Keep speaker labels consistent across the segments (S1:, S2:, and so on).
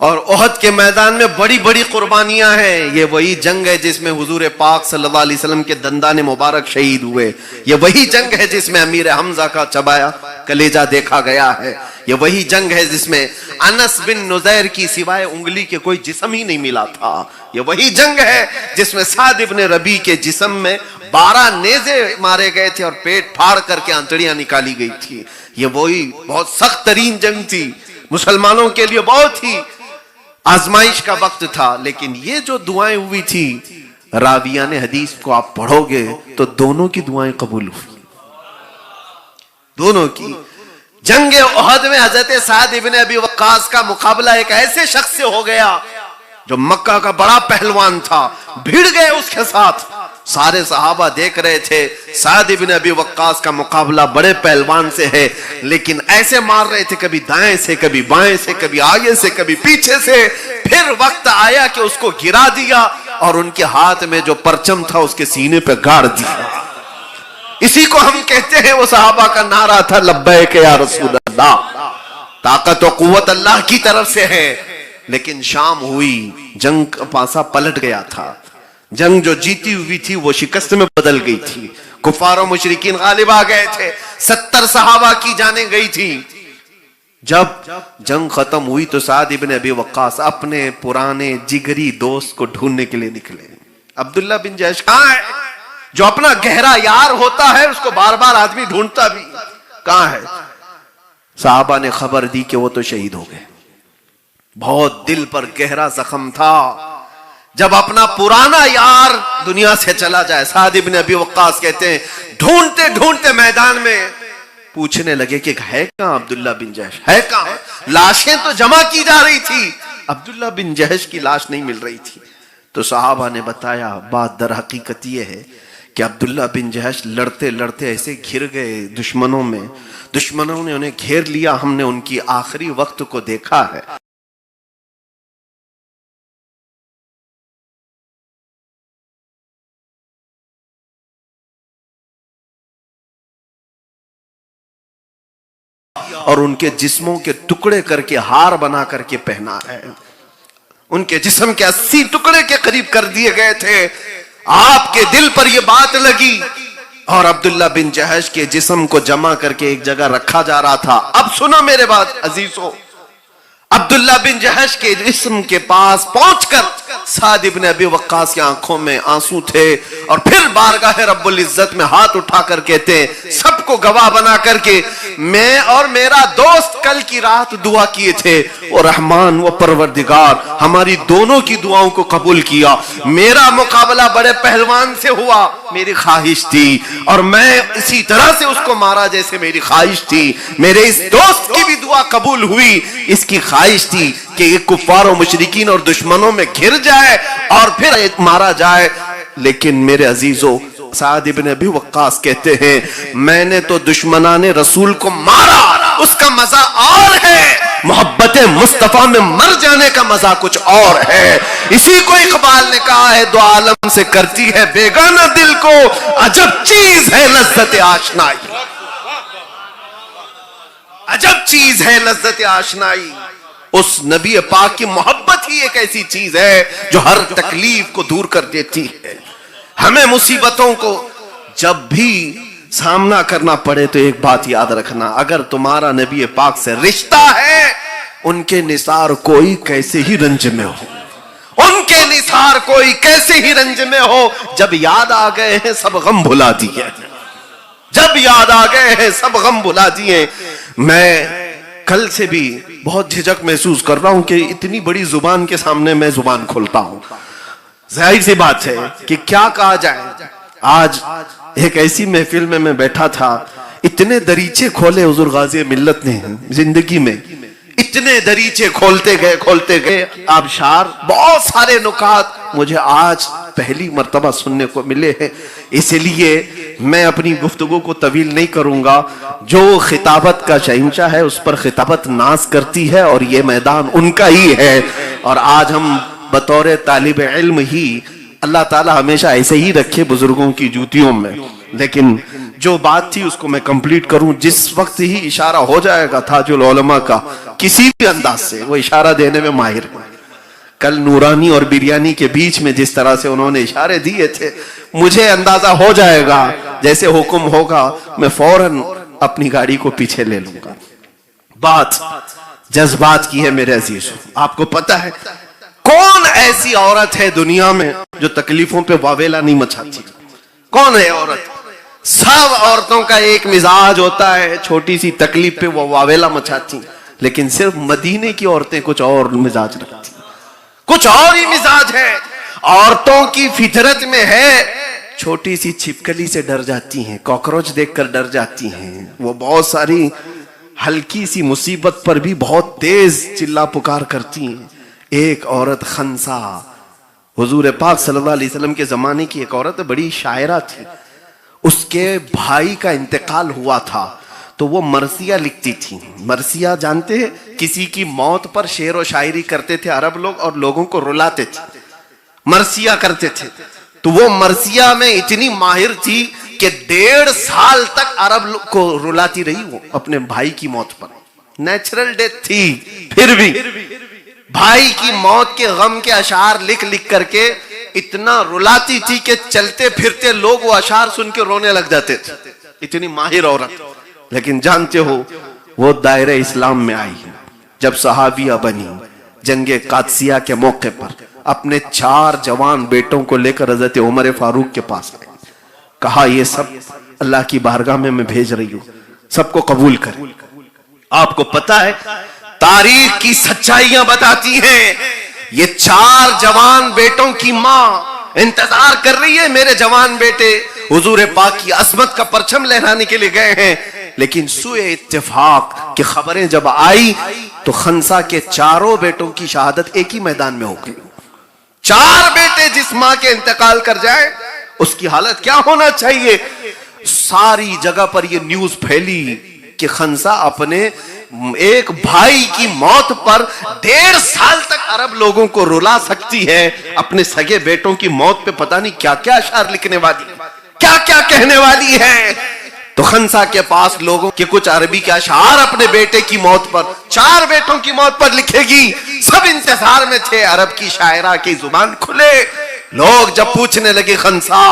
S1: اور احد کے میدان میں بڑی بڑی قربانیاں ہیں. یہ وہی جنگ ہے جس میں حضور پاک صلی اللہ علیہ وسلم کے دندان مبارک شہید ہوئے. یہ وہی جنگ ہے جس میں امیر حمزہ کا چبایا کلیجہ دیکھا گیا ہے. یہ وہی جنگ ہے جس میں انس بن نذیر کی سوائے انگلی کے کوئی جسم ہی نہیں ملا تھا. یہ وہی جنگ ہے جس میں سعد ابن ربیع کے جسم میں 12 نیزے مارے گئے تھے اور پیٹ پھاڑ کر کے آنتڑیاں نکالی گئی تھی. یہ وہی بہت سخت ترین جنگ تھی, مسلمانوں کے لیے بہت ہی آزمائش کا وقت تھا. لیکن یہ جو دعائیں ہوئی تھی, راویان حدیث کو آپ پڑھو گے تو دونوں کی دعائیں قبول ہوئی, دونوں کی. جنگ احد میں حضرت سعد ابن ابی وقاص کا مقابلہ ایک ایسے شخص سے ہو گیا جو مکہ کا بڑا پہلوان تھا. بھیڑ گئے اس کے ساتھ, سارے صحابہ دیکھ رہے تھے سعد ابن ابی وقاص کا مقابلہ بڑے پہلوان سے ہے, لیکن ایسے مار رہے تھے, کبھی دائیں سے, کبھی بائیں سے, کبھی آگے سے, کبھی پیچھے سے. پھر وقت آیا کہ اس کو گرا دیا اور ان کے ہاتھ میں جو پرچم تھا اس کے سینے پہ گاڑ دیا. اسی کو ہم کہتے ہیں, وہ صحابہ کا نعرہ تھا لبیک یا رسول اللہ. طاقت و قوت اللہ کی طرف سے ہے. لیکن شام ہوئی, جنگ کا پاسا پلٹ گیا تھا. جنگ جو جیتی ہوئی تھی وہ شکست میں بدل گئی تھی. کفار و مشرکین غالب آ گئے تھے. 70 صحابہ کی جانیں گئی تھی. جب جنگ ختم ہوئی تو سعد ابن ابی وقاص اپنے پرانے جگری دوست کو ڈھونڈنے کے لیے نکلے. عبداللہ بن جحش کہاں ہے؟ جو اپنا گہرا یار ہوتا ہے اس کو بار بار آدمی ڈھونڈتا بھی, کہاں ہے؟ صحابہ نے خبر دی کہ وہ تو شہید ہو گئے. بہت دل پر گہرا زخم تھا جب اپنا پرانا یار دنیا سے چلا جائے. سعد ابن ابی وقاص کہتے ہیں ڈھونڈتے ڈھونڈتے میدان میں پوچھنے لگے کہ ہے کہاں عبداللہ بن جحش, ہے کہاں؟ لاشیں تو جمع کی جا رہی تھی, عبداللہ بن جحش کی لاش نہیں مل رہی تھی. تو صحابہ نے بتایا بات در حقیقت یہ ہے کہ عبداللہ بن جحش لڑتے لڑتے ایسے گھر گئے دشمنوں میں, دشمنوں نے انہیں گھیر لیا. ہم نے ان کی آخری وقت کو دیکھا ہے. اور ان کے جسموں کے ٹکڑے کر کے ہار بنا کر کے پہنا ہے. ان کے جسم کے 80 ٹکڑے کے قریب کر دیے گئے تھے. آپ کے دل پر یہ بات لگی اور عبداللہ بن جحش کے جسم کو جمع کر کے ایک جگہ رکھا جا رہا تھا. اب سنو میرے بات عزیزو, عبداللہ بن جحش کے جسم کے پاس پہنچ کر سعد ابن ابی وقاص کی آنکھوں میں آنسو تھے اور پھر بارگاہ رب العزت میں ہاتھ اٹھا کر کہتے ہیں سب کو گواہ بنا کر کے, میں اور میرا دوست کل کی رات دعا کیے تھے اور رحمان و پروردگار ہماری دونوں کی دعاؤں کو قبول کیا. میرا مقابلہ بڑے پہلوان سے ہوا, میری خواہش تھی اور میں اسی طرح سے اس کو مارا جیسے میری خواہش تھی. میرے اس دوست کی بھی دعا قبول ہوئی, اس کی خواہش تھی کہ یہ کفار و مشرکین اور دشمنوں میں گھر جائے اور پھر مارا جائے. لیکن میرے عزیزو, سعد ابن ابی وقاص کہتے ہیں میں نے تو دشمنان رسول کو مارا, اس کا مزہ اور ہے, محبت مصطفیٰ میں مر جانے کا مزہ کچھ اور ہے. اسی کو اقبال نے کہا ہے دو عالم سے کرتی ہے بیگانہ دل کو, عجب چیز ہے لذت آشنائی, عجب چیز ہے لذت آشنائی. اس نبی پاک کی محبت ہی ایک ایسی چیز ہے جو ہر تکلیف کو دور کر دیتی ہے. ہمیں مصیبتوں کو جب بھی سامنا کرنا پڑے تو ایک بات یاد رکھنا, اگر تمہارا نبی پاک سے رشتہ ہے ان کے نثار کوئی کیسے ہی رنج میں ہو, ان کے نثار کوئی کیسے ہی رنج میں ہو, جب یاد آ گئے ہیں سب غم بھلا دیے, جب یاد آ گئے ہیں سب غم بھلا دیے. میں کل سے بھی بہت جھجک محسوس کر رہا ہوں کہ اتنی بڑی زبان کے سامنے میں زبان کھولتا ہوں. ظاہر سی بات ہے کہ کیا کہا جائے. آج ایک ایسی محفل میں بیٹھا تھا, اتنے دریچے کھولے حضور غازی ملت نے زندگی میں, اتنے دریچے کھولتے گئے آبشار, بہت سارے نکات مجھے آج پہلی مرتبہ سننے کو ملے ہیں. اس لیے میں اپنی گفتگو کو طویل نہیں کروں گا. جو خطابت کا شہنشاہ ہے اس پر خطابت ناز کرتی ہے اور یہ میدان ان کا ہی ہے. اور آج ہم بطور طالب علم ہی اللہ تعالیٰ ہمیشہ ایسے ہی رکھے بزرگوں کی جوتیوں میں. لیکن جو بات تھی اس کو میں کمپلیٹ کروں. جس وقت ہی اشارہ ہو جائے گا تاج العلماء کا کسی بھی انداز سے، وہ اشارہ دینے میں ماہر ہے. کل نورانی اور بریانی کے بیچ میں جس طرح سے انہوں نے اشارے دیے تھے، مجھے اندازہ ہو جائے گا جیسے حکم ہوگا میں فوراً اپنی گاڑی کو پیچھے لے لوں گا. بات جذبات کی ہے میرے عزیز. آپ کو پتا ہے کون ایسی عورت ہے دنیا میں جو تکلیفوں پہ واویلا نہیں مچاتی؟ کون ہے عورت؟ سب عورتوں کا ایک مزاج ہوتا ہے، چھوٹی سی تکلیف پہ وہ واویلا مچاتی، لیکن صرف مدینے کی عورتیں کچھ اور مزاج رکھتی، کچھ اور ہی مزاج ہے. عورتوں کی فطرت میں ہے چھوٹی سی چھپکلی سے ڈر جاتی ہیں، کاکروچ دیکھ کر ڈر جاتی ہیں. وہ بہت ساری ہلکی سی مصیبت پر بھی بہت تیز چلا پکار کرتی ہیں. ایک عورت خنسا، حضور پاک صلی اللہ علیہ وسلم کے زمانے کی ایک عورت بڑی شاعرہ تھی. اس کے بھائی کا انتقال ہوا تھا تو وہ مرثیہ لکھتی تھی. مرثیہ جانتے ہیں؟ کسی کی موت پر شعر و شاعری کرتے تھے عرب لوگ اور لوگوں کو رلاتے تھے، مرثیہ کرتے تھے. تو وہ مرثیہ میں اتنی ماہر تھی کہ 1.5 سال تک عرب کو رلاتی رہی وہ اپنے بھائی کی موت پر. نیچرل ڈیتھ تھی، پھر بھی بھائی کی موت کے غم کے اشعار لکھ لکھ کر کے اتنا رلاتی تھی کہ چلتے پھرتے لوگ وہ اشعار سن کے رونے لگ جاتے تھے. اتنی ماہر عورت. لیکن جانتے ہو وہ دائرہ اسلام میں آئی جب صحابیہ بنی. جنگ قادسیہ کے موقع پر اپنے 4 جوان بیٹوں کو لے کر حضرت عمر فاروق کے پاس آئے. کہا یہ سب اللہ کی بارگاہ میں بھیج رہی ہوں، سب کو قبول کریں. آپ کو پتا ہے تاریخ کی سچائیاں بتاتی ہیں یہ 4 جوان بیٹوں کی ماں انتظار کر رہی ہے، میرے جوان بیٹے حضور پاک کی عظمت کا پرچم لہرانے کے لیے گئے ہیں. لیکن سوئے اتفاق کی خبریں جب آئی تو خنسا کے 4 بیٹوں کی شہادت ایک ہی میدان میں ہو گئی. 4 بیٹے جس ماں کے انتقال کر جائے اس کی حالت کیا ہونا چاہیے. ساری جگہ پر یہ نیوز پھیلی کہ خنسا اپنے ایک بھائی کی موت پر 1.5 سال تک عرب لوگوں کو رلا سکتی ہے. اپنے سگے بیٹوں کی موت پہ پتہ نہیں کیا کیا اشعار لکھنے والی، کیا کیا کہنے والی ہے. تو خنسا کے پاس لوگوں کے کچھ عربی کے اشعار اپنے بیٹے کی موت پر، 4 بیٹوں کی موت پر لکھے گی. سب انتظار میں تھے عرب کی شاعرہ کی زبان کھلے. لوگ جب پوچھنے لگے خنسا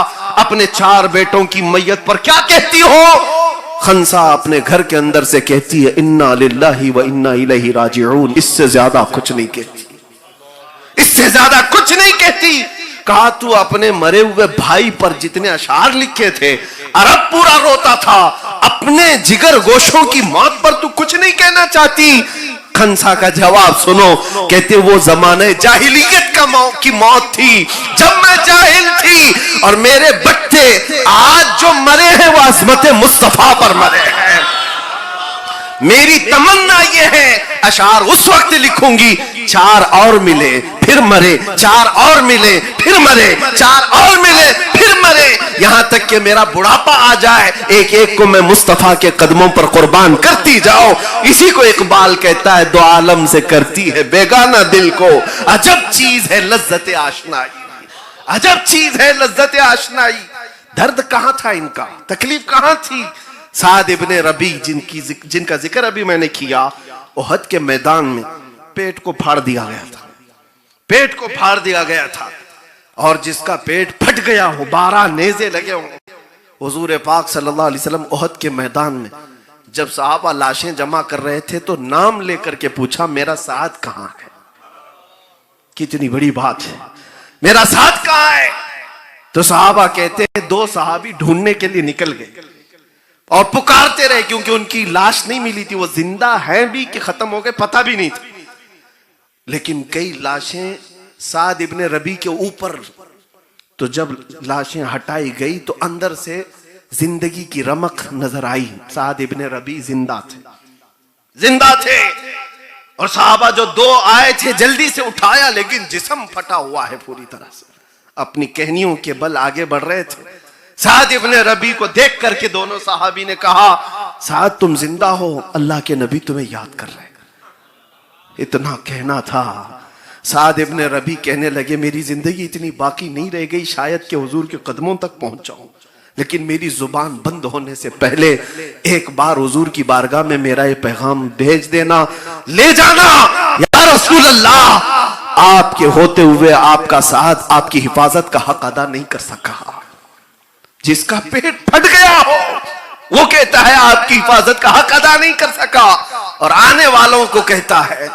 S1: اپنے 4 بیٹوں کی میت پر کیا کہتی ہو، خنسا اپنے گھر کے اندر سے کہتی ہے انا للہ و انا الیہ راجعون. اس سے زیادہ کچھ نہیں کہتی، اس سے زیادہ کچھ نہیں کہتی. کہا تو اپنے مرے ہوئے بھائی پر جتنے اشعار لکھے تھے عرب پورا روتا تھا، اپنے جگر گوشوں کی موت پر تو کچھ نہیں کہنا چاہتی. خنسا کا جواب سنو، کہتے وہ زمانہ جاہلیت کی موت تھی جب میں جاہل تھی، اور میرے بچے آج جو مرے ہیں وہ عظمت مصطفیٰ پر مرے ہیں. میری تمنا یہ ہے اشعار اس وقت لکھوں گی 4 اور ملے پھر مرے، 4 اور ملے پھر مرے، 4 اور ملے پھر مرے، یہاں تک کہ میرا بڑھاپا آ جائے ایک ایک کو میں مصطفیٰ کے قدموں پر قربان کرتی جاؤ. اسی کو اقبال کہتا ہے 2 عالم سے کرتی ہے بیگانہ دل کو، عجب چیز ہے لذت آشنائی، عجب چیز ہے لذت آشنائی. درد کہاں تھا ان کا، تکلیف کہاں تھی. سعد ابن ربی جن کا ذکر ابھی میں نے کیا، احد کے میدان میں پیٹ کو پھاڑ دیا گیا تھا، پیٹ کو پھاڑ دیا گیا تھا، اور جس کا پیٹ پھٹ گیا ہو 12 نیزے لگے ہوں. حضور پاک صلی اللہ علیہ وسلم احد کے میدان میں جب صحابہ لاشیں جمع کر رہے تھے تو نام لے کر کے پوچھا میرا سعد کہاں ہے. کتنی بڑی بات ہے، میرا سعد کہاں ہے. تو صحابہ کہتے ہیں 2 صحابی ڈھونڈنے کے لیے نکل گئے اور پکارتے رہے کیونکہ ان کی لاش نہیں ملی تھی، وہ زندہ ہیں بھی کہ ختم ہو گئے پتہ بھی نہیں تھا. لیکن کئی لاشیں سعد ابن ربی کے اوپر، تو جب لاشیں ہٹائی گئی تو اندر سے زندگی کی رمق نظر آئی. سعد ابن ربی زندہ تھے، زندہ تھے. اور صحابہ جو 2 آئے تھے جلدی سے اٹھایا، لیکن جسم پھٹا ہوا ہے پوری طرح سے. اپنی کہنیوں کے بل آگے بڑھ رہے تھے. سعد ابن ربی کو دیکھ کر کے دونوں صحابی نے کہا سعد تم زندہ ہو، اللہ کے نبی تمہیں یاد کر رہے ہیں. اتنا کہنا تھا سعد ابن ربی کہنے لگے میری زندگی اتنی باقی نہیں رہ گئی شاید کہ حضور کے قدموں تک پہنچ جاؤں، لیکن میری زبان بند ہونے سے پہلے ایک بار حضور کی بارگاہ میں میرا یہ پیغام بھیج دینا، لے جانا یا رسول اللہ، آپ کے ہوتے ہوئے آپ کا سعد آپ کی حفاظت کا حق ادا نہیں کر سکا۔ جس کا پیٹ پھٹ گیا ہو وہ کہتا ہے آپ کی حفاظت کا حق ادا نہیں کر سکا، اور آنے والوں کو کہتا ہے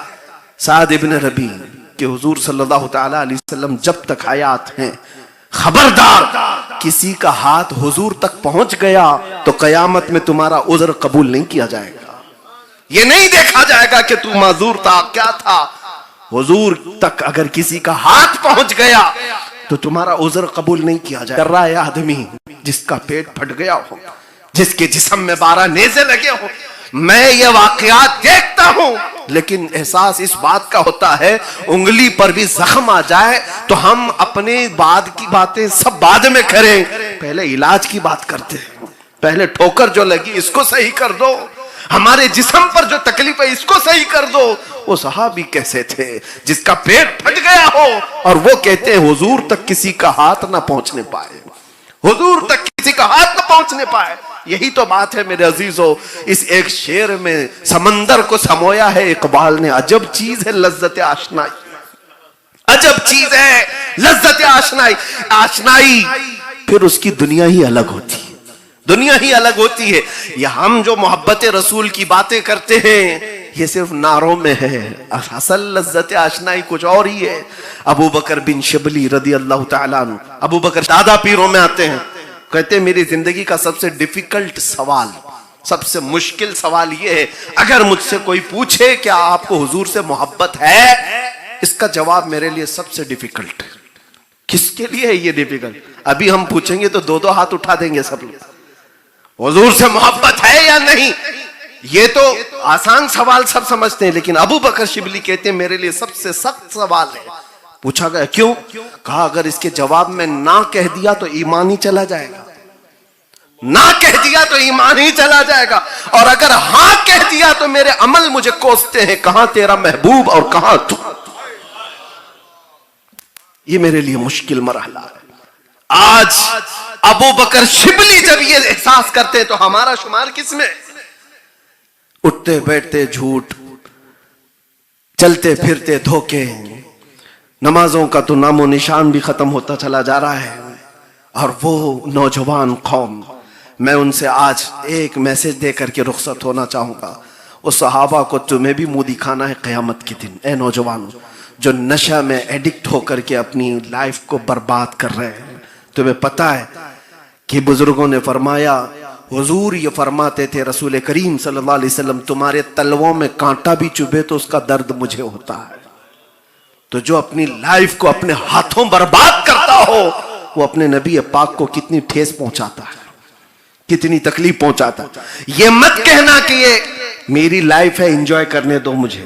S1: سعد ابن ربی کہ حضور صلی اللہ تعالی علیہ وسلم جب تک حیات ہیں خبردار کسی کا ہاتھ حضور تک پہنچ گیا تو قیامت میں تمہارا عذر قبول نہیں کیا جائے گا، یہ نہیں دیکھا جائے گا کہ تو معذور تھا کیا تھا، حضور تک اگر کسی کا ہاتھ پہنچ گیا تو تمہارا عذر قبول نہیں کیا جائے گا۔ کر رہا ہے آدمی جس کا پیٹ پھٹ گیا ہو، جس کے جسم میں 12 نیزے لگے ہو، میں یہ واقعات دیکھتا ہوں لیکن احساس اس بات کا ہوتا ہے انگلی پر بھی زخم آ جائے تو ہم اپنے بعد کی باتیں سب بعد میں کریں، پہلے علاج کی بات کرتے ہیں، پہلے ٹھوکر جو لگی اس کو صحیح کر دو، ہمارے جسم پر جو تکلیف ہے اس کو صحیح کر دو۔ وہ صحابی کیسے تھے جس کا پیٹ پھٹ گیا ہو اور وہ کہتے ہیں حضور تک کسی کا ہاتھ نہ پہنچنے پائے، حضور تک کسی کا ہاتھ نہ پہنچنے پائے۔ یہی تو بات ہے میرے عزیزو، اس ایک شعر میں سمندر کو سمویا ہے اقبال نے، عجب چیز ہے لذت آشنائی، عجب چیز ہے لذت آشنائی، آشنائی پھر اس کی دنیا ہی الگ ہوتی ہے، دنیا ہی الگ ہوتی ہے۔ یہ ہم جو محبت رسول کی باتیں کرتے ہیں یہ صرف نعروں میں ہے، اصل لذت آشنائی کچھ اور ہی ہے۔ ابو بکر بن شبلی رضی اللہ تعالیٰ عنہ، ابو بکر دادا پیروں میں آتے ہیں، کہتے ہیں میری زندگی کا سب سے ڈیفیکلٹ سوال، سب سے مشکل سوال یہ ہے اگر مجھ سے کوئی پوچھے کیا آپ کو حضور سے محبت ہے، اس کا جواب میرے لیے سب سے ڈیفیکلٹ ہے۔ کس کے لیے ہے یہ ڈیفیکلٹ؟ ابھی ہم پوچھیں گے تو 2 ہاتھ اٹھا دیں گے سب لوگ، حضور سے محبت ہے یا نہیں؟ یہ تو آسان سوال سب سمجھتے ہیں، لیکن ابو بکر شبلی کہتے ہیں میرے لیے سب سے سخت سوال ہے۔ پوچھا گیا کیوں؟ کہا اگر اس کے جواب میں نہ کہہ دیا تو ایمان ہی چلا جائے گا، نہ کہہ دیا تو ایمان ہی چلا جائے گا، اور اگر ہاں کہہ دیا تو میرے عمل مجھے کوستے ہیں، کہاں تیرا محبوب اور کہاں تو۔ یہ میرے لیے مشکل مرحلہ ہے۔ آج ابو بکر شبلی جب یہ احساس کرتے تو ہمارا شمار کس میں؟ اٹھتے بیٹھتے جھوٹ، چلتے پھرتے دھوکے، نمازوں کا تو نام و نشان بھی ختم ہوتا چلا جا رہا ہے۔ اور وہ نوجوان قوم، میں ان سے آج ایک میسج دے کر کے رخصت ہونا چاہوں گا، اس صحابہ کو تمہیں بھی منہ دکھانا ہے قیامت کے دن۔ اے نوجوانوں جو نشہ میں ایڈکٹ ہو کر کے اپنی لائف کو برباد کر رہے ہیں، تمہیں پتہ ہے کہ بزرگوں نے فرمایا، حضور یہ فرماتے تھے رسول کریم صلی اللہ علیہ وسلم، تمہارے تلووں میں کانٹا بھی چبھے تو اس کا درد مجھے ہوتا ہے۔ تو جو اپنی لائف کو اپنے ہاتھوں برباد کرتا ہو وہ اپنے نبی پاک کو کتنی ٹھیس پہنچاتا ہے، کتنی تکلیف پہنچاتا ہے۔ یہ مت کہنا کہ یہ میری لائف ہے انجوائے کرنے دو مجھے،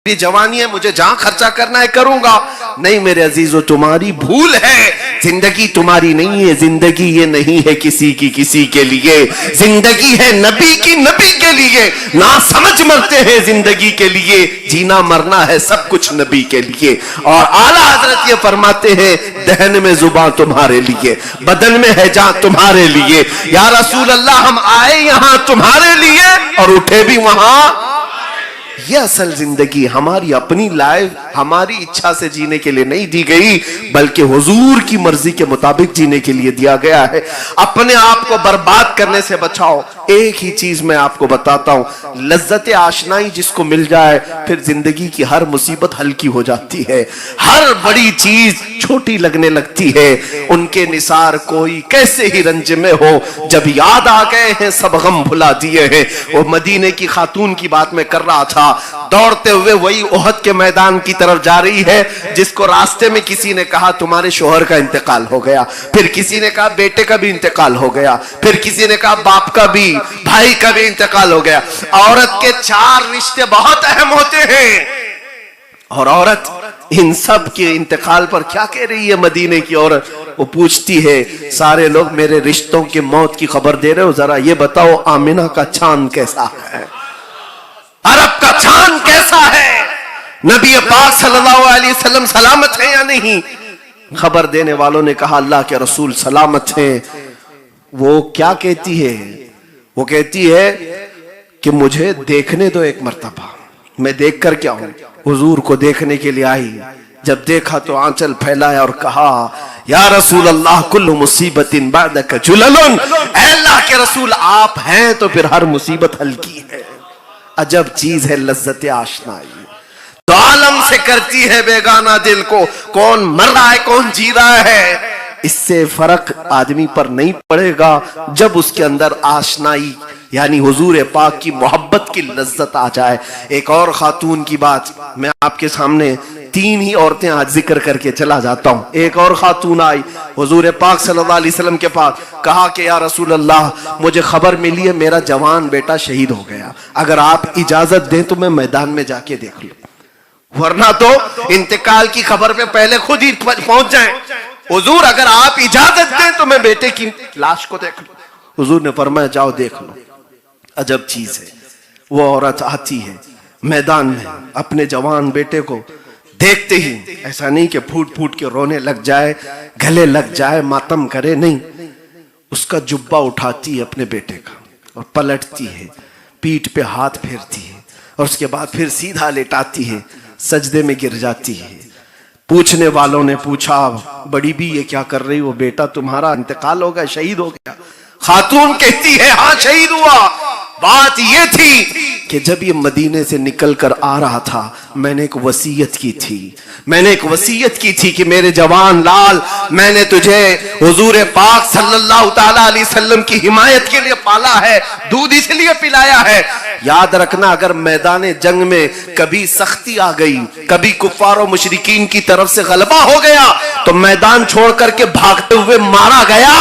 S1: میری جوانی ہے مجھے جہاں خرچہ کرنا ہے کروں گا۔ نہیں میرے عزیزو، تمہاری بھول ہے، زندگی تمہاری نہیں ہے، زندگی یہ نہیں ہے کسی کی کسی کے لیے، زندگی ہے نبی کی نبی کے لیے۔ نہ سمجھ مرتے ہیں زندگی کے لیے، جینا مرنا ہے سب کچھ نبی کے لیے۔ اور اعلیٰ حضرت یہ فرماتے ہیں دہن میں زباں تمہارے لیے، بدن میں ہے جان تمہارے لیے۔ یا رسول اللہ ہم آئے یہاں تمہارے لیے اور اٹھے بھی وہاں۔ یہ اصل زندگی ہماری اپنی لائف ہماری اچھا سے جینے کے لیے نہیں دی گئی، بلکہ حضور کی مرضی کے مطابق جینے کے لیے دیا گیا ہے۔ اپنے آپ کو برباد کرنے سے بچاؤ۔ ایک ہی چیز میں آپ کو بتاتا ہوں، لذت آشنائی جس کو مل جائے پھر زندگی کی ہر مصیبت ہلکی ہو جاتی ہے، ہر بڑی چیز چھوٹی لگنے لگتی ہے۔ ان کے نثار کوئی کیسے ہی رنج میں ہو، جب یاد آ گئے ہیں سب غم بھلا دیے ہیں۔ وہ مدینے کی خاتون کی بات میں کر رہا تھا، دوڑتے ہوئے وہی احد کے میدان کی طرف جا رہی ہے جس کو راستے میں کسی نے کہا تمہارے شوہر کا انتقال ہو گیا، پھر کسی نے کہا بیٹے کا بھی انتقال ہو گیا، پھر کسی نے کہا باپ کا بھی، بھائی کا بھی انتقال ہو گیا۔ عورت کے 4 رشتے بہت اہم ہوتے ہیں، اور عورت ان سب کے انتقال پر کیا کہہ رہی ہے؟ مدینے کی عورت وہ پوچھتی ہے سارے لوگ میرے رشتوں کی موت کی خبر دے رہے ہو، ذرا یہ بتاؤ آمنہ کا چاند کیسا ہے، عرب کا چاند کیسا ہے، نبی پاک صلی اللہ علیہ وسلم سلامت ہے یا نہیں؟ خبر دینے والوں نے کہا اللہ کے رسول سلامت ہیں۔ وہ کیا کہتی ہے؟ وہ کہتی ہے کہ مجھے دیکھنے دو ایک مرتبہ، میں دیکھ کر کیا ہوں؟ حضور کو دیکھنے کے لیے آئی، جب دیکھا تو آنچل پھیلایا اور کہا یا رسول اللہ کل مصیبت بعدک جلل، اے اللہ کے رسول آپ ہیں تو پھر ہر مصیبت ہلکی ہے۔ عجب چیز ہے لذت آشنائی، تو عالم سے کرتی ہے بیگانہ دل کو، کون مر رہا ہے کون جی رہا ہے، اس سے فرق آدمی پر نہیں پڑے گا جب اس کے اندر آشنائی یعنی حضور پاک کی محبت کی لذت آ جائے۔ ایک اور خاتون کی بات میں آپ کے سامنے، تین ہی عورتیں آج ذکر کر کے چلا جاتا ہوں۔ ایک اور خاتون آئی حضور پاک صلی اللہ علیہ وسلم کے پاس، کہا کہ یا رسول اللہ مجھے خبر ملی ہے میرا جوان بیٹا شہید ہو گیا، اگر آپ اجازت دیں تو میں میدان میں جا کے دیکھ لوں، ورنہ تو انتقال کی خبر پہ پہلے خود ہی پہنچ جائیں۔ حضور اگر آپ اجازت دیں تو میں بیٹے کی لاش کو دیکھ لوں۔ حضور نے فرمایا جاؤ دیکھ لو۔ عجب چیز ہے، وہ عورت آتی ہے میدان میں، اپنے جوان بیٹے کو دیکھتے ہی ایسا نہیں کہ پھوٹ پھوٹ کے رونے لگ جائے، گلے لگ جائے، ماتم کرے، نہیں، اس کا جبہ اٹھاتی ہے اپنے بیٹے کا اور پلٹتی ہے، پیٹ پہ ہاتھ پھیرتی ہے اور اس کے بعد پھر سیدھا لیٹاتی ہے، سجدے میں گر جاتی ہے۔ پوچھنے والوں نے پوچھا بڑی بھی یہ کیا کر رہی ہو، بیٹا تمہارا انتقال ہو گیا، شہید ہو گیا؟ خاتون کہتی ہے ہاں شہید ہوا، بات یہ تھی کہ جب یہ مدینے سے نکل کر آ رہا تھا میں نے ایک وصیت کی تھی کہ میرے جوان لال میں نے تجھے حضور پاک صلی اللہ تعالی علیہ وسلم کی حمایت کے لیے پالا ہے، دودھ اس لیے پلایا ہے، یاد رکھنا اگر میدان جنگ میں کبھی سختی آ گئی، کبھی کفار و مشرکین کی طرف سے غلبہ ہو گیا تو میدان چھوڑ کر کے بھاگتے ہوئے مارا گیا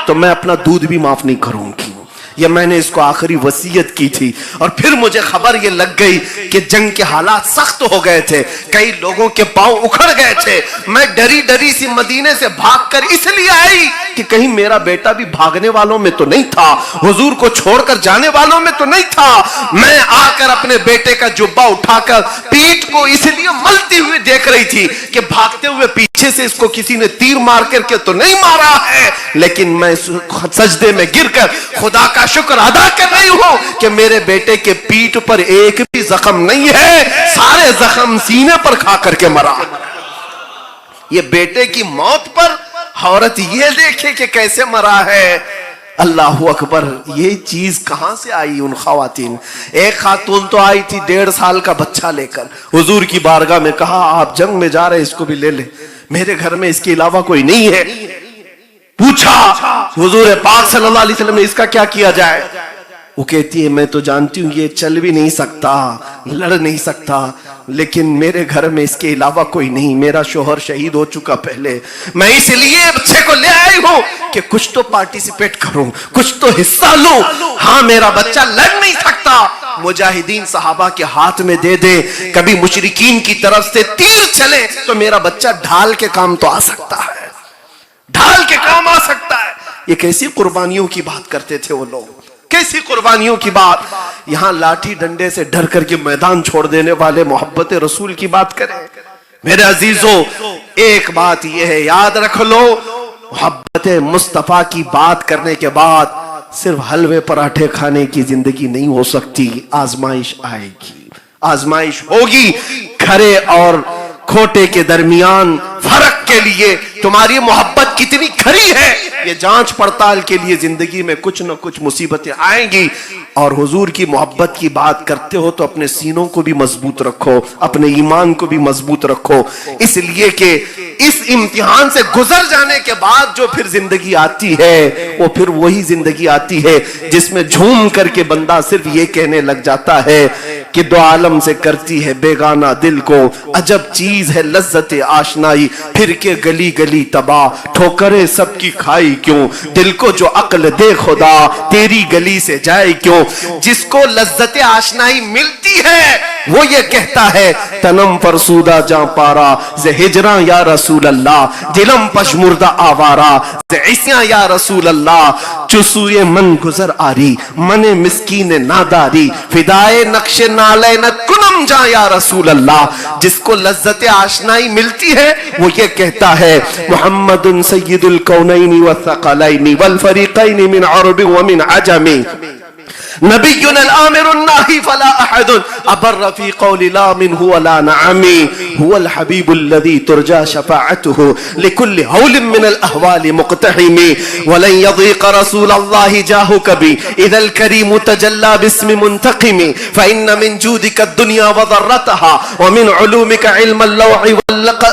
S1: تو میں اپنا دودھ بھی معاف نہیں کروں گی۔ یہ میں نے اس کو آخری وصیت کی تھی، اور پھر مجھے خبر یہ لگ گئی کہ جنگ کے حالات سخت ہو گئے تھے، کئی لوگوں کے پاؤں اکھڑ گئے تھے، میں ڈری ڈری سی مدینے سے بھاگ کر اس لیے آئی کہ کہیں میرا بیٹا بھی بھاگنے والوں میں تو نہیں تھا، حضور کو چھوڑ کر جانے والوں میں تو نہیں تھا۔ میں آ کر اپنے بیٹے کا جبہ اٹھا کر پیٹ کو اس لیے ملتی ہوئی دیکھ رہی تھی کہ بھاگتے ہوئے پیچھے سے اس کو کسی نے تیر مار کر کے تو نہیں مارا ہے، لیکن میں سجدے میں گر کر خدا کا شکر ادا کر رہی ہوں کہ میرے بیٹے کے پیٹ پر ایک بھی زخم نہیں ہے، سارے زخم سینے پر کھا کر کے مرا۔ یہ بیٹے کی موت پر عورت یہ دیکھے کہ کیسے مرا ہے، اللہ اکبر، یہ چیز کہاں سے آئی ان خواتین؟ ایک خاتون تو آئی تھی 1.5 سال کا بچہ لے کر حضور کی بارگاہ میں، کہا آپ جنگ میں جا رہے اس کو بھی لے لیں، میرے گھر میں اس کے علاوہ کوئی نہیں ہے۔ پوچھا حضور پاک صلی اللہ علیہ وسلم نے اس کا کیا کیا جائے؟ وہ کہتی ہے میں تو جانتی ہوں یہ چل بھی نہیں سکتا، لڑ نہیں سکتا، لیکن میرے گھر میں اس کے علاوہ کوئی نہیں، میرا شوہر شہید ہو چکا پہلے، میں اس لیے بچے کو لے آئی ہوں کہ کچھ تو پارٹیسپیٹ کروں، کچھ تو حصہ لوں۔ ہاں میرا بچہ لڑ نہیں سکتا، مجاہدین صحابہ کے ہاتھ میں دے دے، کبھی مشرکین کی طرف سے تیر چلے تو میرا بچہ ڈھال کے کام تو آ سکتا ہے، ڈھال کے کام آ سکتا ہے۔ یہ کیسی قربانیوں کی بات کرتے تھے وہ لوگ، کیسی قربانیوں کی بات۔ یہاں لاٹھی ڈنڈے سے ڈر کر کے میدان چھوڑ دینے والے محبت رسول کی بات کریں۔ میرے عزیزوں ایک بات یہ ہے یاد رکھ لو، محبت مصطفیٰ کی بات کرنے کے بعد صرف حلوے پراٹھے کھانے کی زندگی نہیں ہو سکتی، آزمائش آئے گی، آزمائش ہوگی۔ کھرے اور کھوٹے کے درمیان فرق کے لیے تمہاری محبت کتنی کھری ہے یہ جانچ پڑتال کے لیے زندگی میں کچھ نہ کچھ مصیبتیں آئیں گی۔ اور حضور کی محبت کی بات کرتے ہو تو اپنے سینوں کو بھی مضبوط رکھو، اپنے ایمان کو بھی مضبوط رکھو، اس لیے کہ اس امتحان سے گزر جانے کے بعد جو پھر زندگی آتی ہے وہ پھر وہی زندگی آتی ہے جس میں جھوم کر کے بندہ صرف یہ کہنے لگ جاتا ہے کہ دو عالم سے کرتی ہے بیگانہ دل کو، عجب چیز ہے لذت آشنائی، پھر کے گلی گلی تباہ، ٹھوکریں سب کی کھائی کیوں، دل کو جو عقل دے خدا تیری گلی سے جائے کیوں۔ جس کو لذت آشنائی ملتی ہے وہ یہ کہتا ہے تنم فرسودہ جاں پارا ز ہجراں یا رسول اللہ، دلم پشمردہ آوارا ز عیسیاں یا رسول اللہ، چسوئے من گزر آری من مسکین ناداری، فدائے نقش نالین کنم جاں یا رسول اللہ۔ جس کو لذت آشنائی ملتی ہے وہ یہ کہتا ہے محمد سید الکونین والثقلین والفریقین من عرب ومن عجم، نبینا الآمر الناہی فلا احد ابر فی قول لا من هو لا نعمی، هو الحبیب الذی ترجا شفاعته لکل حول من الاحوال مقتحم، ولن یضیق رسول اللہ جاہک بی اذا الکریم تجلی باسم منتقم، فإن من جودک الدنیا وضرتها ومن علومک علم اللوح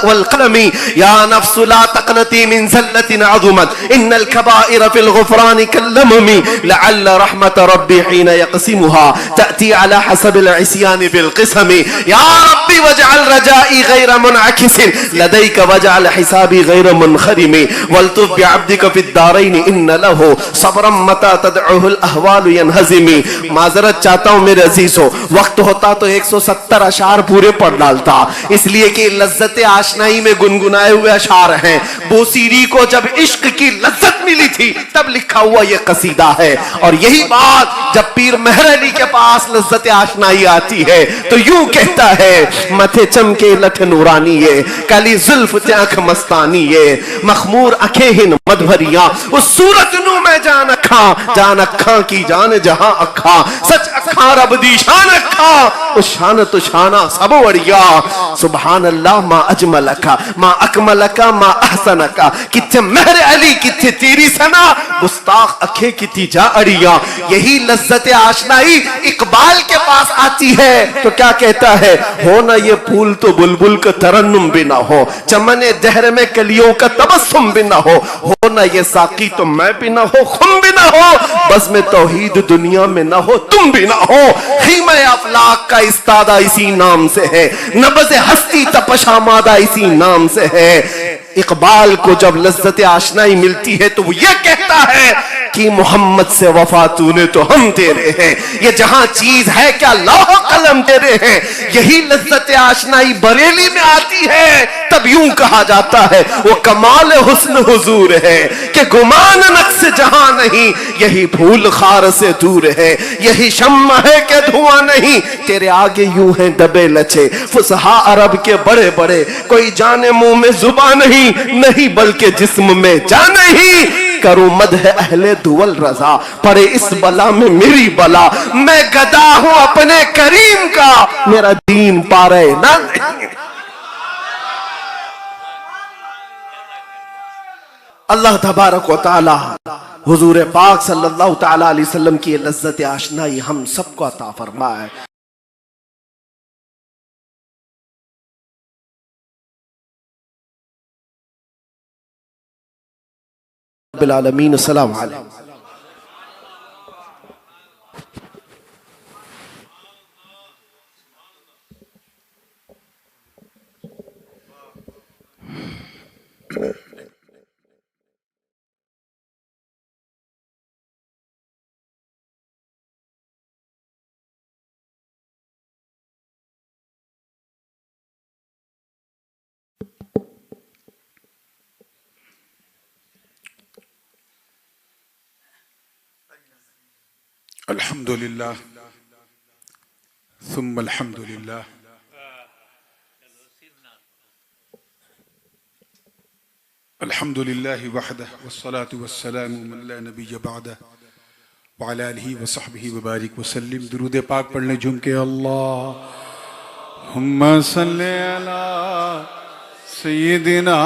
S1: والقلم، یا نفس لا تقنطی من زلت عظمت ان الكبائر فی الغفران كاللمم، لعل رحمت ربی حين يقسمها تأتي على حسب العصيان بالقسم، يا ربي واجعل رجائي غير منعكس لديك واجعل حسابي غير منخرم، والطف بعبدك في الدارين إن له صبرا متى تدعوه الأهوال ينهزم۔ معذرت چاہتا ہوں میرے عزیزو، وقت ہوتا تو 170 اشعار پورے پڑھ ڈالتا، اس لیے کہ لذت آشنائی میں گنگنائے ہوئے اشعار ہیں۔ بوسیری کو جب عشق کی لذت ملی تھی تب لکھا ہوا یہ قصیدہ ہے، اور یہی بات جب پیر مہر علی کے پاس لذت آشنائی آتی ہے تو یوں کہتا ہے متھے چمکے لٹھ نورانی ہے، کلی زلف تیاکھ مستانی ہے، مخمور اکھیں ہن مدبھریاں، اس صورت نو میں جان اکھاں کی جان جہاں اکھاں، سچ اکھاں رب دی شان اکھاں، اس شان تو شانہ سب وڑیا، سبحان اللہ ما اجملکا ما اکملکا ما احسنکا، کتھے مہر علی کتھے تیری سنا، گستاخ اکھیں کتھی جا اڑیا۔ یہی لذت آشنائی اقبال کے پاس آتی ہے تو کیا کہتا ہے، ہو نہ یہ پھول تو بلبل کا ترنم بھی نہ ہو، چمن دہر میں کلیوں کا تبسم بھی نہ ہو نہ یہ ساقی تو میں بھی نہ ہو، خم بھی نہ ہو، بزم توحید دنیا میں نہ ہو، تم بھی نہ ہو، خیمہ افلاک کا استادہ اسی نام سے ہے، نبض ہستی تپش آمادہ اسی نام سے ہے۔ اقبال کو جب لذت آشنائی ملتی ہے تو وہ یہ کہتا ہے کہ محمد سے وفا تو نے تو ہم تیرے ہیں، یہ جہاں چیز ہے کیا لوح قلم تیرے ہیں۔ یہی لذت آشنائی بریلی میں آتی ہے تب یوں کہا جاتا ہے وہ کمال حسن حضور ہے کہ گمان نقص جہاں نہیں، یہی پھول خار سے دور ہے، یہی شمع ہے کہ دھواں نہیں، تیرے آگے یوں ہیں دبے لچے فصحا عرب کے بڑے بڑے، کوئی جانے منہ میں زبان نہیں بلکہ جسم میں جان نہیں، کروں مدح اہل دول رضا پڑے اس بلا میں میری بلا، میں گدا ہوں اپنے کریم کا میرا دین پارے نہ نہیں۔ اللہ تبارک و تعالی حضور پاک صلی اللہ تعالی علیہ وسلم کی لذت آشنائی ہم سب کو عطا فرمائے۔ رب العالمین، السلام علیکم۔
S2: الحمدللہ ثم الحمدللہ، الحمدللہ وحدہ والصلاة والسلام من لا نبی بعدہ وعلى آلہ وصحبہ وبارک وسلم۔ درود پاک پڑھنے جھوم کے اللہم صلی علی سیدنا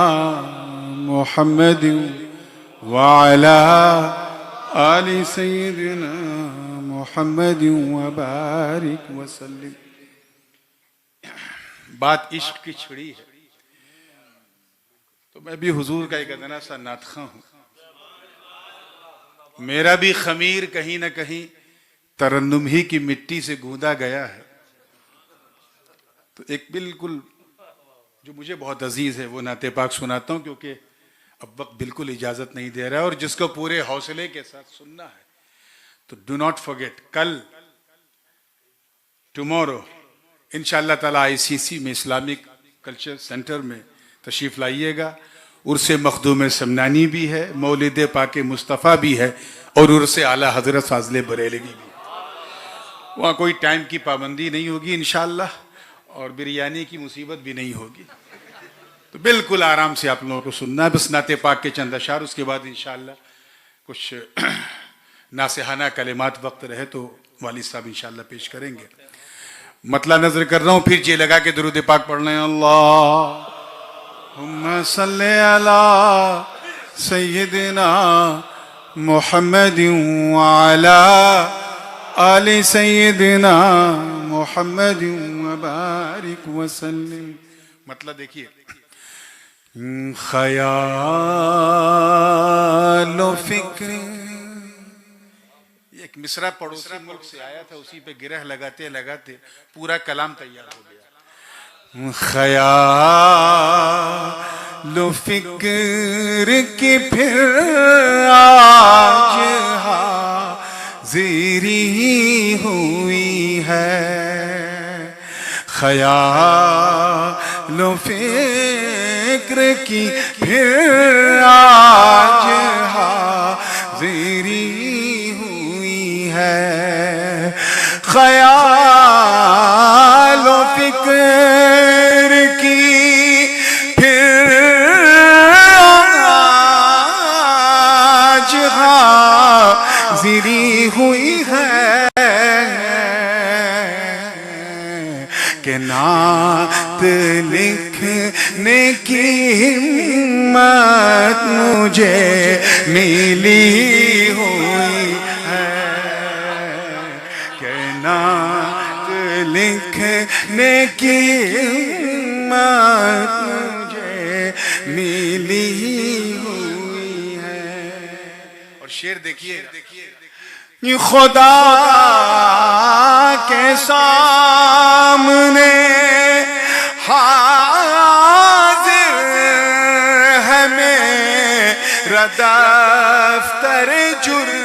S2: محمد وعلى آل سیدنا محمد وبارک وسلم۔ بات عشق کی چھڑی ہے تو میں بھی حضور کا ایک ادنا سا ناطخواں ہوں، میرا بھی خمیر کہیں نہ کہیں ترنم ہی کی مٹی سے گوندا گیا ہے، تو ایک بالکل جو مجھے بہت عزیز ہے وہ نعت پاک سناتا ہوں، کیونکہ اب وقت بالکل اجازت نہیں دے رہا ہے، اور جس کو پورے حوصلے کے ساتھ سننا ہے تو ڈو ناٹ forget، کل ٹمورو انشاءاللہ تعالیٰ ICC میں اسلامک کلچر سینٹر میں تشریف لائیے گا. عرس مخدوم سمنانی بھی ہے, مولد پاک مصطفیٰ بھی ہے, اور عرس اعلیٰ حضرت فاضل بریلوی بھی. وہاں کوئی ٹائم کی پابندی نہیں ہوگی انشاءاللہ, اور بریانی کی مصیبت بھی نہیں ہوگی. تو بالکل آرام سے آپ لوگوں کو سننا ہے. بس نعت پاک کے چند اشعار, اس کے بعد انشاءاللہ کچھ ناصحانہ کلمات وقت رہے تو والد صاحب انشاءاللہ پیش کریں گے. مطلع نظر کر رہا ہوں, پھر جے لگا کے درود پاک پڑھ لیں. اللہم صلی علی سیدنا محمد وعلی آل سیدنا محمد وبارک وسلم. مطلب دیکھیے, خیال و فکر, ایک مصرع پڑوسی ملک سے آیا تھا, اسی پہ گرہ لگاتے لگاتے پورا کلام تیار ہو گیا. خیال و فکر کی پھر آج حاضری ہوئی ہے. خیال و فکر کی پھر آج حاضری خیال و فکر کی پھر آج حاضری ہوئی ہے کہ نعت لکھنے کی ہمت مجھے ملی ہوئی ہے. نعت لکھنے کی ہمت مجھے ملی ہوئی ہے. اور شعر دیکھیے, خدا کے سامنے حاضر ہے میرا دفتر جرم.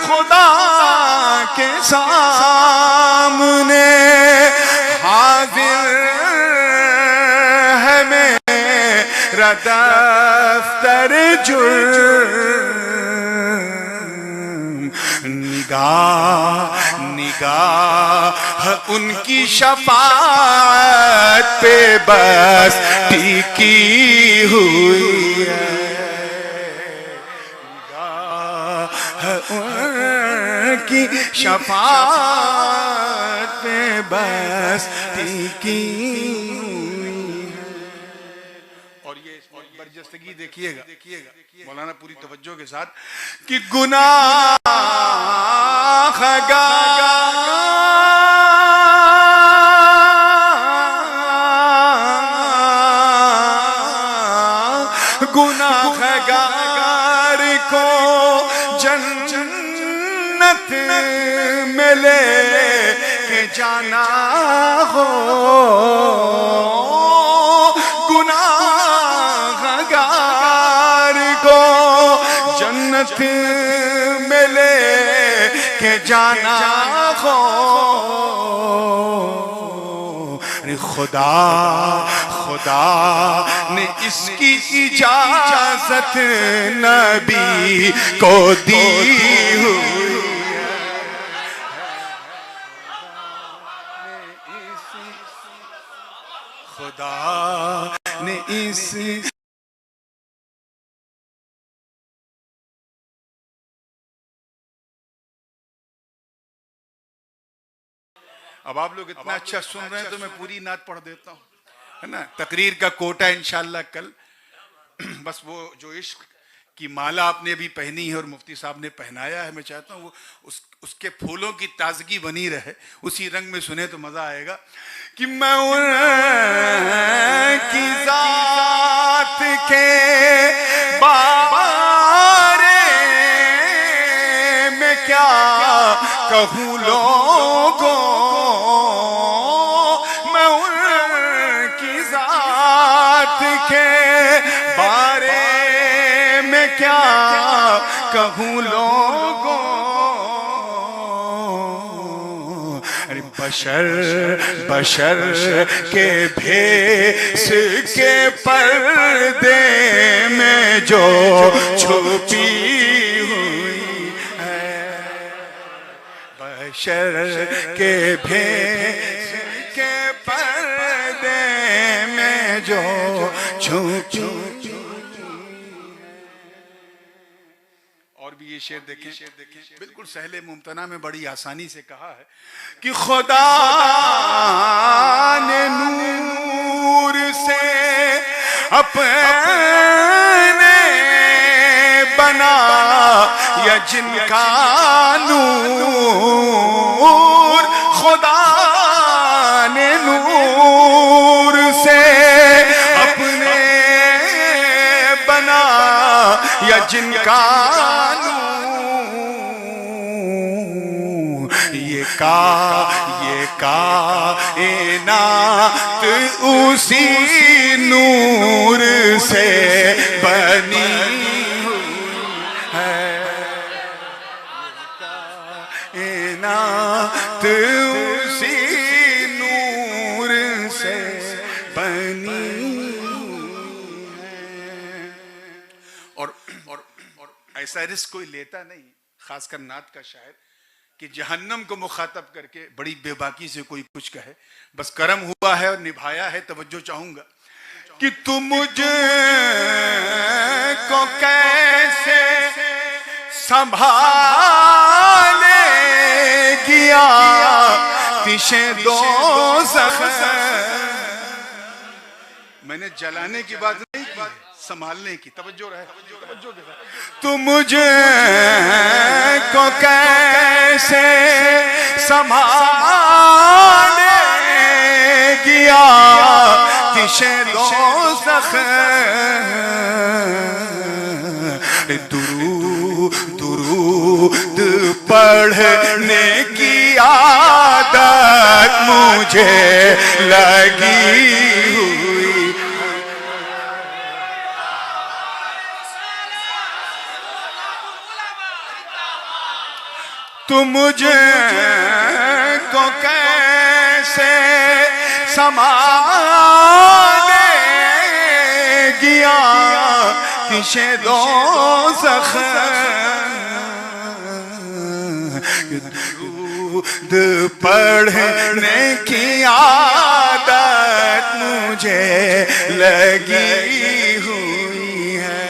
S2: خدا کے سامنے حاضر ہے میرا دفتر جرم. نگاہ ان کی شفاعت پہ بس ٹکی ہوئی ہے. کی شفاعت پہ بس ٹکی ہوئی ہے. اور یہ برجستگی دیکھیے گا مولانا پوری توجہ کے ساتھ, کہ گناہ گناہگار کو جنت میں لے کے جانا ہو. گناہگار کو جنت میں لے کے جانا ہو. خدا نے اس کی اجازت نبی کو دی ہوئی. خدا نے اس اب آپ لوگ اتنا اچھا سن رہے ہیں تو میں پوری نعت پڑھ دیتا ہوں, ہے نا. تقریر کا کوٹا انشاءاللہ کل. بس وہ جو عشق کی مالا آپ نے ابھی پہنی ہے اور مفتی صاحب نے پہنایا ہے, میں چاہتا ہوں وہ اس کے پھولوں کی تازگی بنی رہے, اسی رنگ میں سنے تو مزہ آئے گا. کہ میں ان کی ذات کے بارے میں کیا کہوں لوگوں, میں ان کی ذات کے بارے میں کیا کہوں لوگوں. بشر کے بھیس کے پردے میں جو چھپی ہوئی ہے، بشر کے بھیس کے پردے میں جو چھپی. اور بھی یہ شعر دیکھیں، بالکل سہل ممتنع میں بڑی آسانی سے کہا ہے کہ خدا نے نور سے اپنے بنا یا جن کا نور، خدا نے نور سے اپنے بنا یا جن کا یہ کائنات اسی نور سے بنی ہے، کائنات اسی نور سے بنی ہے. اور ایسا رزق کوئی لیتا نہیں، خاص کر نعت کا شاعر، کہ جہنم کو مخاطب کر کے بڑی بے باکی سے کوئی کچھ کہے. بس کرم ہوا ہے اور نبھایا ہے. توجہ چاہوں گا کہ تو مجھے کو کیسے سنبھالے گیا تیش دوزخ. میں نے جلانے کی بات نہیں کی، سنبھالنے کی. توجہ رہے، توجہ دے. تو مجھے کو کیسے سنبھالے گیا تیش دوزخ. درود پڑھنے کی عادت مجھے لگی ہوئی. تو مجھے کو کیسے سنبھالے گیا تیش دوزخ. درود پڑھنے کی عادت مجھے لگی ہوئی ہے.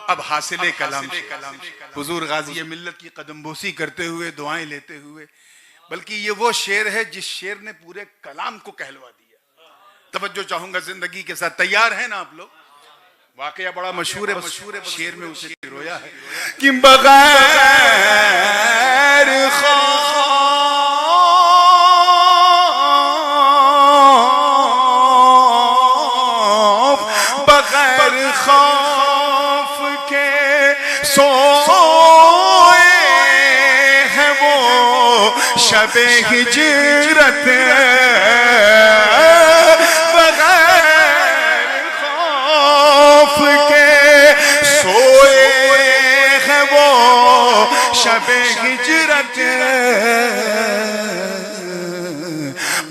S2: اب حاصل کلام حضور غازی ملت کی قدم بوسی کرتے ہوئے، دعائیں لیتے ہوئے، بلکہ یہ وہ شعر ہے جس شعر نے پورے کلام کو کہلوا دیا. توجہ چاہوں گا زندگی کے ساتھ. تیار ہیں نا آپ لوگ؟ واقعہ بڑا مشہور ہے، شعر میں اسے رویا ہے کہ بغیر خوف کے سوئے ہیں وہ شب ہجرت. بغیر خوف کے سوئے ہیں وہ شب ہجرت.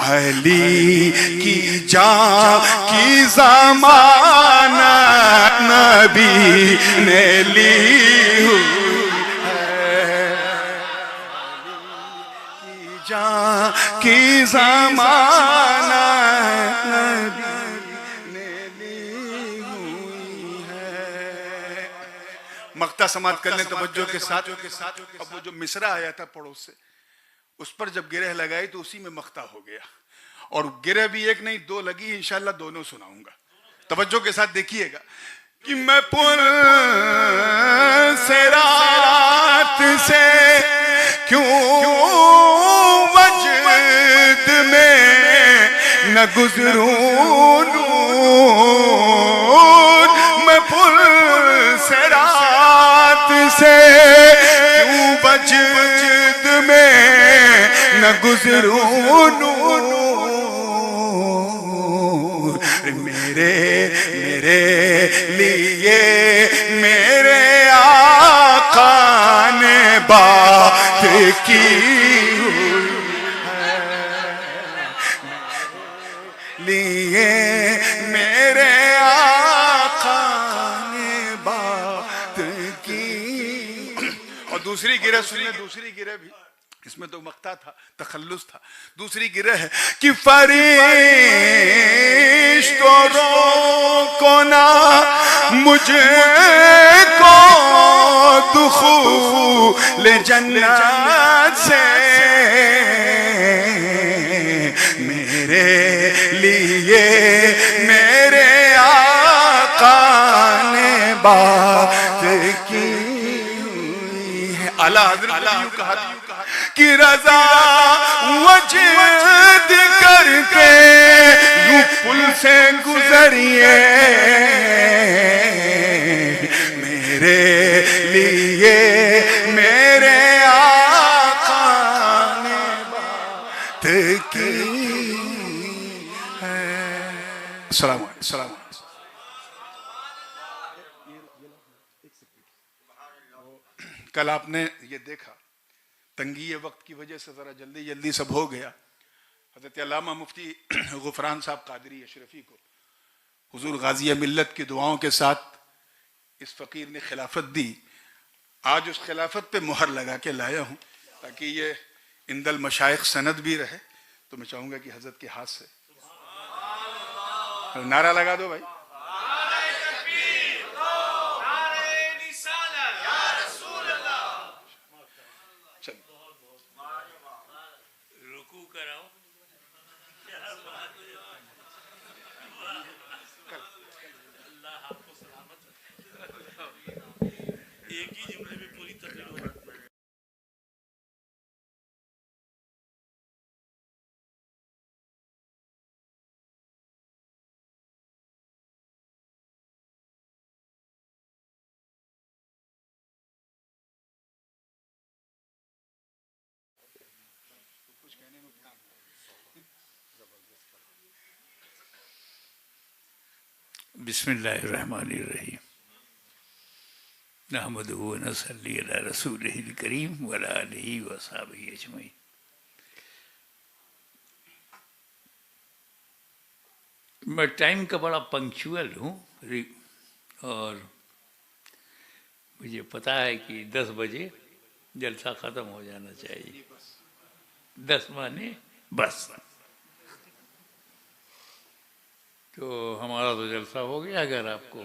S2: علی کی جان کی ضمانت نبی نے لی ہوئی ہے. علی کی جان کی ضمانت نبی نے لی ہوئی ہے. مقطع سماعت کر لیں توجہ کے ساتھ. اب وہ جو مصرع آیا تھا پڑوس سے، اس پر جب گرہ لگائی تو اسی میں مقطع ہو گیا. اور گرہ بھی ایک نہیں دو لگی، انشاءاللہ دونوں سناؤں گا. توجہ کے ساتھ دیکھیے گا کہ میں پل سے رات سے کیوں وجد میں نہ گزروں نور. میں پل سے رات سے کیوں وجد میں نہ گزروں نور. میرے لیے میرے آقا نے کی ہوئی ہے، لیے میرے آقا نے بات کی. اور دوسری گرہ سنیں، دوسری گرہ بھی، اس میں تو مقطع تھا، تخلص تھا. دوسری گرہ ہے کہ فرشتوں روکو نہ مجھے کو دخول جنت سے، میرے لیے میرے آقا نے بات کی ہوئی ہے. اعلیٰ حضرت نے یوں کہا کہ رضا وجد کر کے یوں پل سے گزریے، میرے لیے میرے آقا نے بات کی ہے. السلام علیکم. السلام علیکم. کل آپ نے یہ دیکھا، تنگی وقت کی وجہ سے ذرا جلدی جلدی سب ہو گیا. حضرت علامہ مفتی غفران صاحب قادری اشرفی کو حضور غازی ملت کی دعاؤں کے ساتھ اس فقیر نے خلافت دی. آج اس خلافت پہ مہر لگا کے لایا ہوں تاکہ یہ عند المشائخ سند بھی رہے. تو میں چاہوں گا کہ حضرت کے ہاتھ سے نعرہ لگا دو بھائی.
S3: بسم اللہ الرحمن الرحیم. نحمدہ و نصلی علی رسولہ الکریم وعلی آلہ وصحبہ اجمعین. میں ٹائم کا بڑا پنکچوئل ہوں اور مجھے پتا ہے کہ 10 بجے جلسہ ختم ہو جانا چاہیے. 10 مانے بس. تو ہمارا تو جلسہ ہو گیا. اگر آپ کو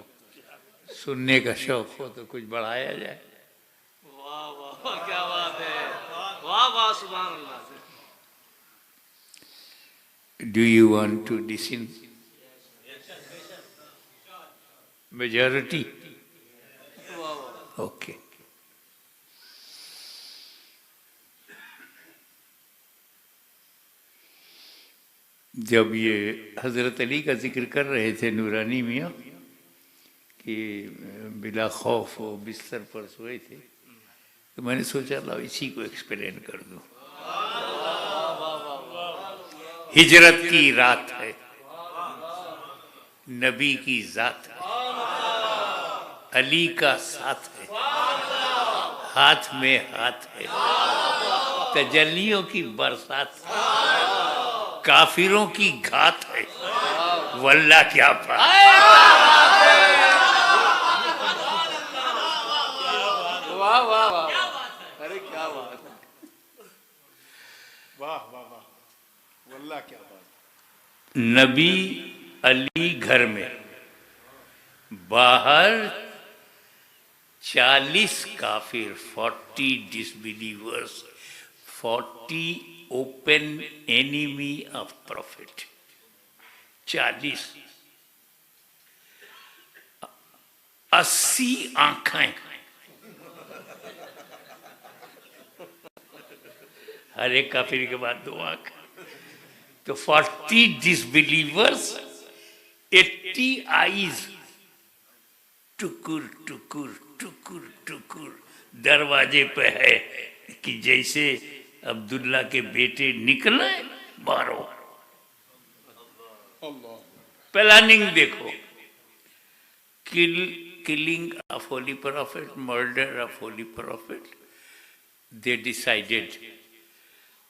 S3: سننے کا شوق ہو تو کچھ بڑھایا جائے.
S4: واہ واہ کیا بات ہے، واہ واہ سبحان اللہ.
S3: Do you want to listen? Majority? Okay. جب یہ حضرت علی کا ذکر کر رہے تھے نورانی میاں کہ بلا خوف و بستر پر سوئے تھے، تو میں نے سوچا لاؤ اسی کو ایکسپلین کر دوں. ہجرت کی رات ہے، نبی کی ذات ہے، علی کا ساتھ ہے، ہاتھ میں ہاتھ ہے، تجلیوں کی برسات ہے، کافروں کی گھات ہے. واللہ کیا بات.
S4: واہ واہ واہ، ارے کیا بات.
S2: واہ واہ واہ، واللہ کیا بات.
S3: نبی علی گھر میں، باہر 40 کافر، 40 disbelievers, 40 open enemy of Prophet. 40 80 آنکھیں، ہر ایک کافر کے بعد 2 آنکھ. تو 40 disbelievers, 80 eyes. ٹکر ٹکر ٹکر ٹکر دروازے پہ ہے کہ جیسے عبداللہ کے بیٹے نکلے مارو. پلاننگ دیکھو. killing of holy prophet, murder of holy prophet, they decided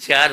S3: 4